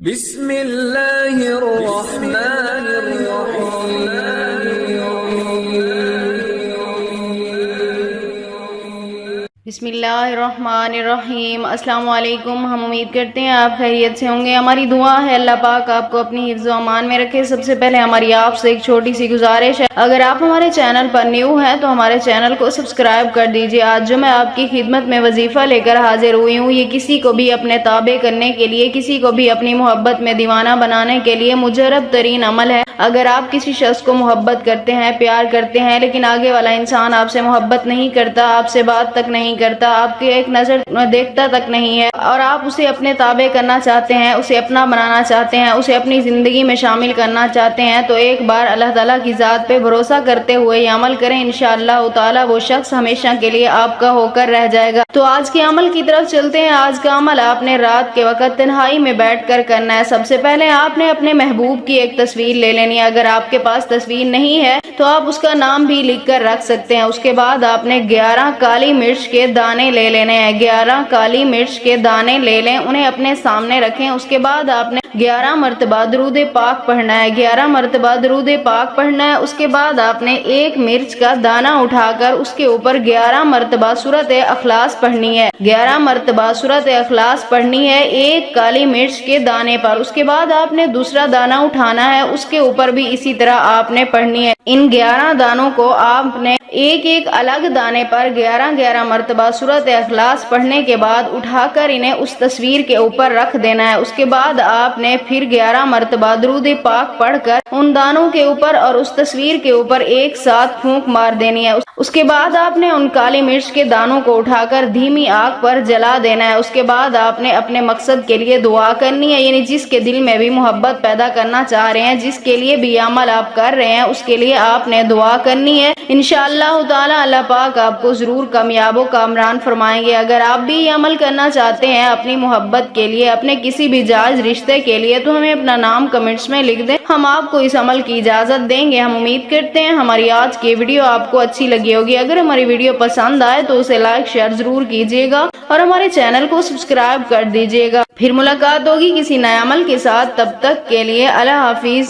بسم اللہ الرحمن الرحیم۔ بسم اللہ الرحمن الرحیم۔ السلام علیکم۔ ہم امید کرتے ہیں آپ خیریت سے ہوں گے۔ ہماری دعا ہے اللہ پاک آپ کو اپنی حفظ و امان میں رکھے۔ سب سے پہلے ہماری آپ سے ایک چھوٹی سی گزارش ہے، اگر آپ ہمارے چینل پر نیو ہیں تو ہمارے چینل کو سبسکرائب کر دیجیے۔ آج جو میں آپ کی خدمت میں وظیفہ لے کر حاضر ہوئی ہوں، یہ کسی کو بھی اپنے تابع کرنے کے لیے، کسی کو بھی اپنی محبت میں دیوانہ بنانے کے لیے مجرب ترین عمل ہے۔ اگر آپ کسی شخص کو محبت کرتے ہیں، پیار کرتے ہیں، لیکن آگے والا انسان آپ سے محبت نہیں کرتا، آپ سے بات تک نہیں کرتا، آپ کے ایک نظر دیکھتا تک نہیں ہے، اور آپ اسے اپنے تابع کرنا چاہتے ہیں، اسے اپنا بنانا چاہتے ہیں، اسے اپنی زندگی میں شامل کرنا چاہتے ہیں، تو ایک بار اللہ تعالیٰ کی ذات پہ بھروسہ کرتے ہوئے یہ عمل کریں۔ انشاءاللہ تعالیٰ وہ شخص ہمیشہ کے لیے آپ کا ہو کر رہ جائے گا۔ تو آج کے عمل کی طرف چلتے ہیں۔ آج کا عمل آپ نے رات کے وقت تنہائی میں بیٹھ کر کرنا ہے۔ سب سے پہلے آپ نے اپنے محبوب کی ایک تصویر لے لینی ہے۔ اگر آپ کے پاس تصویر نہیں ہے تو آپ اس کا نام بھی لکھ کر رکھ سکتے ہیں۔ اس کے بعد آپ نے 11 کالی مرچ کے دانے لے لینے ہیں۔ 11 کالی مرچ کے دانے لے لیں، انہیں اپنے سامنے رکھیں۔ اس کے بعد آپ نے 11 مرتبہ درود پاک پڑھنا ہے۔ 11 مرتبہ درود پاک پڑھنا ہے۔ اس کے بعد آپ نے ایک مرچ کا دانہ اٹھا کر اس کے اوپر 11 مرتبہ سورۃ اخلاص پڑھنی ہے۔ 11 مرتبہ سورۃ اخلاص پڑھنی ہے ایک کالی مرچ کے دانے پر۔ اس کے بعد آپ نے دوسرا دانہ اٹھانا ہے، اس کے اوپر بھی اسی طرح آپ نے پڑھنی ہے۔ ان 11 دانوں کو آپ نے ایک ایک الگ دانے پر 11 مرتبہ سورۃ اخلاص پڑھنے کے بعد اٹھا کر انہیں اس تصویر کے اوپر رکھ دینا ہے۔ اس کے بعد آپ نے پھر 11 مرتبہ درود پاک پڑھ کر ان دانوں کے اوپر اور اس تصویر کے اوپر ایک ساتھ پھونک مار دینی ہے۔ اس کے بعد آپ نے ان کالی مرچ کے دانوں کو اٹھا کر دھیمی آگ پر جلا دینا ہے۔ اس کے بعد آپ نے اپنے مقصد کے لیے دعا کرنی ہے، یعنی جس کے دل میں بھی محبت پیدا کرنا چاہ رہے ہیں، جس کے لیے بھی عمل آپ کر رہے ہیں، اس کے لیے آپ نے دعا کرنی ہے۔ انشاءاللہ تعالی اللہ پاک آپ کو ضرور کامیاب و کامران فرمائیں گے۔ اگر آپ بھی یہ عمل کرنا چاہتے ہیں اپنی محبت کے لیے، اپنے کسی بھی جائز رشتے کے لیے، تو ہمیں اپنا نام کمنٹس میں لکھ دیں، ہم آپ کو اس عمل کی اجازت دیں گے۔ ہم امید کرتے ہیں ہماری آج کی ویڈیو آپ کو اچھی لگی ہوگی۔ اگر ہماری ویڈیو پسند آئے تو اسے لائک شیئر ضرور کیجیے گا اور ہمارے چینل کو سبسکرائب کر دیجیے گا۔ پھر ملاقات ہوگی کسی نئے عمل کے ساتھ، تب تک کے لیے اللہ حافظ۔